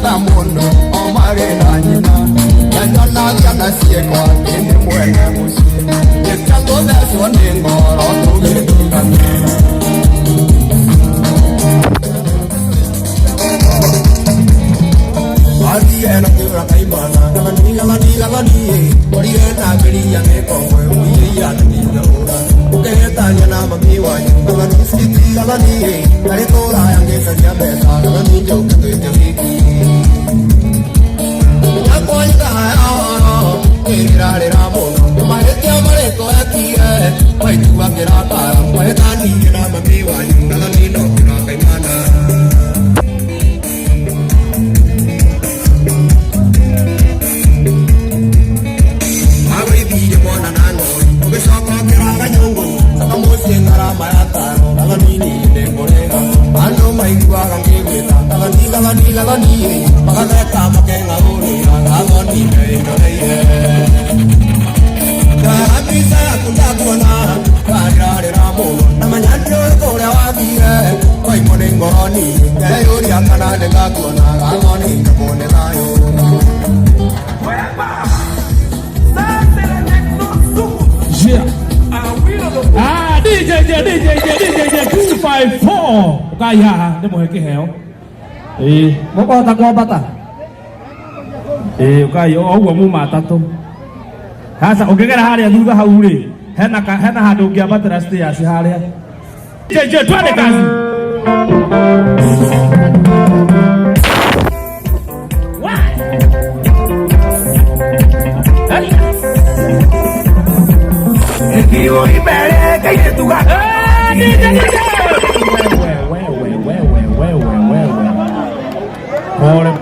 Yanga mundo omare na nyina Yanga yana sieko ene mwene musi Yetango deso nengoro tuge tukanina Ariena kura kaimana Lamani Oriena geliya nekongwe Uye yanina ura Ukeheta nyana mamiwa Lamani skiti lamani Karitora yange kariya besa Lamani joke tuite wiki Nakwanyika haya Kirare ramono Mahete amareko yakie Waitu wakirata Waheta nina mamiwa Lamani no kura kaimana Lagani, Magata, Makenga, Lagani, Kapisa, Kundakuna, Kajari Ramo, Namanjo, Koravia, Koi Moningoni, Kayoria, Kana, Gakuna, Lagani, Monenayo. Ah, DJ 254 Kaya, dia mau heki heo. Mau kau tak kau bata? Kaya, oh, mu mata tu. Hasa, oke kan hari yang dulu hauli. Hena hadu kia bata rasti ya si hari. DJ, tu ada kasih. Wah. Kiyo ibere kaya tuga.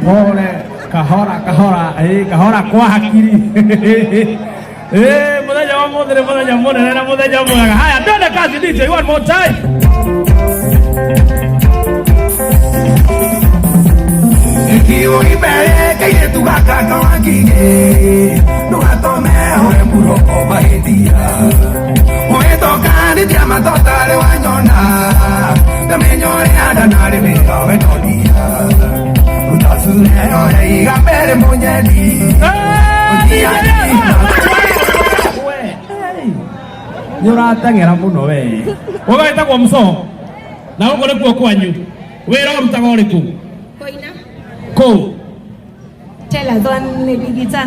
Pole, kahora, kahora kwa hakiri. Muda jamu. Haya, dada kazi DJ, one more time. Kiyo ibere kaya tuga kaka kige. Nuga tome ore muro obahedia. Oe toka ni tiama totale wanyona. Tamenyore ada nare me oe todia. Utasunero hei gapere monyeli. Nĩũrateng'era mũno we. Ũgaĩtagwo Msoo. Na gũkũ nĩkuo kwanyu. Wĩra ũrutaga ũrĩkũ? Koina. Kũu? Telethon nĩ ndigita.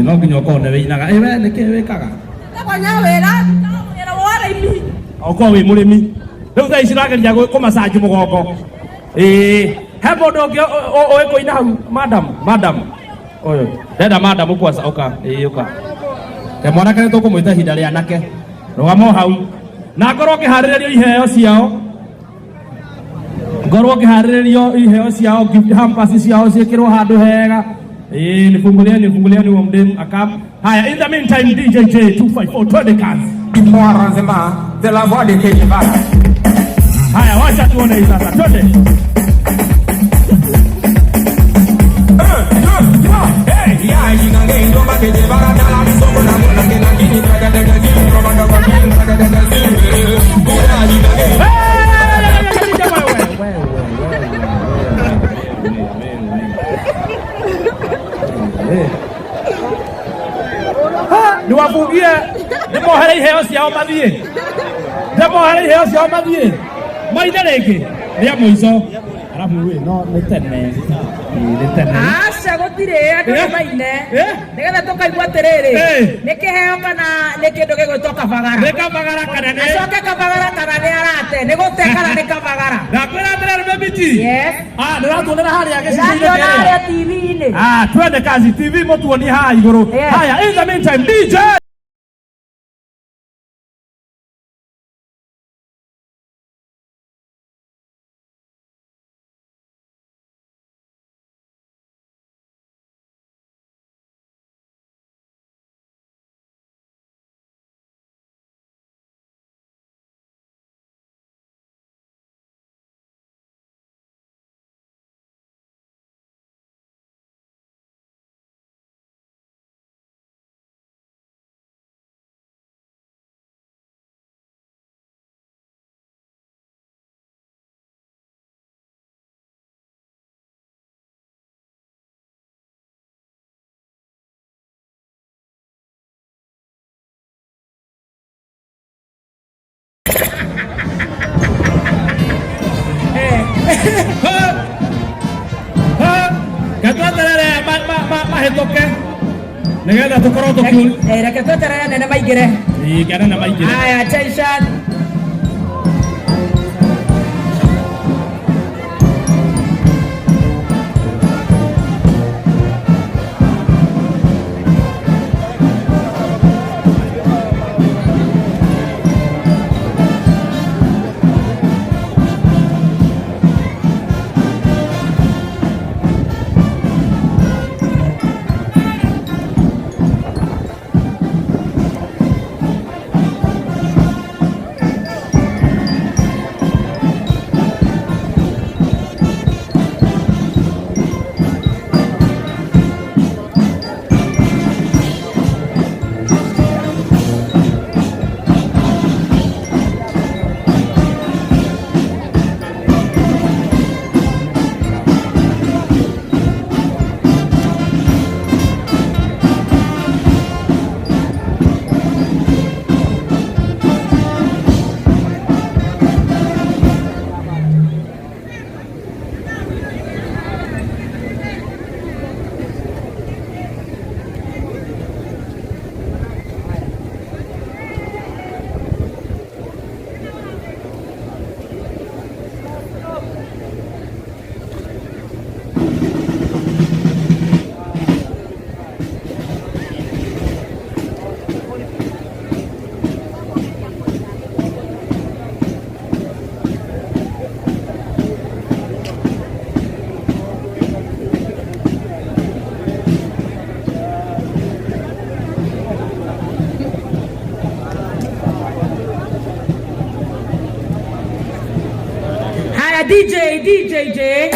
No nginya ũkorwo nĩ wĩinaga. We nĩkĩ wĩkaga? Ndakwanya wĩra wa ũrĩmi. Ũkorwo wĩ mũrĩmi. Rĩu thaa ici ũrageria kũmacanji mũgongo. He mũndũ ũngĩ ũĩ kũina hau? Madam. Ũyũ. Ndenda madam kwanza ũka. Ũka. Ke mwanake nĩ tũkũmwĩta ihinda rĩa anake. Rũgama hau. Na ngorwo ũkĩharĩrĩrio iheo ciao. Ngorwo ũkĩharĩrĩrio iheo ciao, gift hampers ciao ciĩkĩrwo handũ hega. Nifungulieni wa mdemu akam. Haya, in the meantime DJ 254 twende kazi. Mwaranzema de la voix de Kenya. Haya, wacha tuone hii sasa. Twende. Niwafungie nimohere iheo ciao mathie. Nimohere iheo ciao mathie. Maithe rĩngĩ rĩa mũico. Arabu we no nĩ tene. Nĩ tene. Aca gũtirĩ andũ maine. Nĩgetha tũkaigua atĩrĩrĩ. Nĩ kĩheo kana nĩ kĩndũ gĩgwĩtwo kabagara. Nĩ kabagara kana nĩ. Acoke kabagara kana nĩ arate. Nĩ gũte kana nĩ kabagara. Ndakwĩra atĩrĩrĩ Bebiti. Yes. Ndĩratuonera harĩa gĩcicio-inĩ kĩrĩa. Ndĩratuonera harĩa TV-inĩ. Twende kazi TV mũtuonie haha igũrũ. Haya, in the meantime DJ Katwaterere mahetoke. Nigetha tukorwo tukiu. Reke tweterere nene maingire. Kana na maingire. Haya, attention. DJ.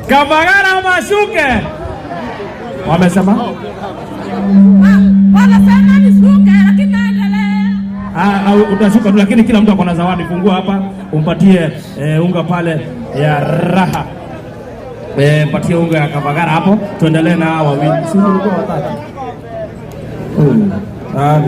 Kavagara mashuke. Wamesema? Wanasema nishuke lakini naendelea. Utashuka tu lakini kila mtu akona zawadi. Fungua hapa, umpatie unga pale ya raha. Mpatie unga ya Kavagara hapo. Tuendelee na hawa wawili. Sisi tulikuwa watatu.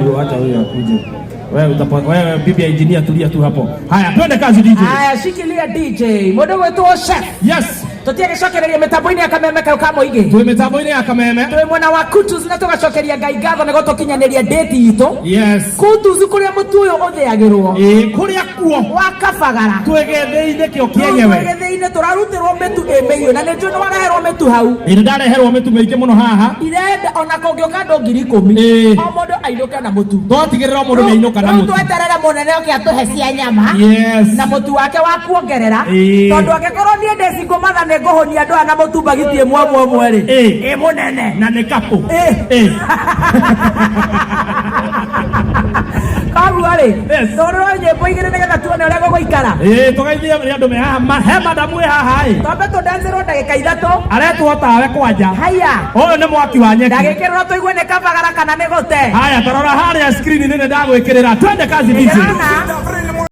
Ndio acha huyo akuje. Wewe bibi ya engineer tulia tu hapo. Haya, twende kazi DJ. Haya, shikilia DJ. Modo wetu chef. Yes. Tutiage cokereria mitambo-ini ya kameme kau ka muingi. Twi mitambo-ini ya kameme. Twi mwena wa Kutus na tugacokeria Ngai ngatho nigo tukinyaniria date itu. Yes. Kutus kuria mutu uyu uthiagirwo. Kuria kuo wa Kavagara. Twegetheine kio kienyewe. Twegetheine turarutirwo mitu emeyo na nĩnjũĩ nĩwaraherwo mitu hau. Ndareherwo mitu mĩingĩ mũno haha. Irenda ona kũngĩũka andũ 10,000. O mũndũ ainũke na mũtu. Twatigĩrĩra mũndũ nĩ ainũka na mũtu. Tweterere mũnene oke atũhe cia nyama. Yes. Na mũtu wake wa kuongerera. Tondũ angĩkorwo niĩ ndeci ngũmatha nĩ ngũhonia andũ ana mũtu bagitie mwamwe rĩ. Mũnene na nĩ kapu. Kaguarĩ. Tondũ nyĩmbo igĩrĩ nĩgetha tuone ũrĩa gũgũikara. Tũgeithie andũ me haha. He madamu ĩ haha ĩ. Twambe tũndanzĩrwo ndagĩka 3. Aretwo tawe kwanja. Haya. Ũyũ nĩ mwaki wa nyeki. Ndagĩkĩrĩrwo tũigue nĩ Kavagara kana nĩ gũte. Haya, tarora harĩa screen nĩ ndagwĩkĩrĩra. Twende kazi DJ.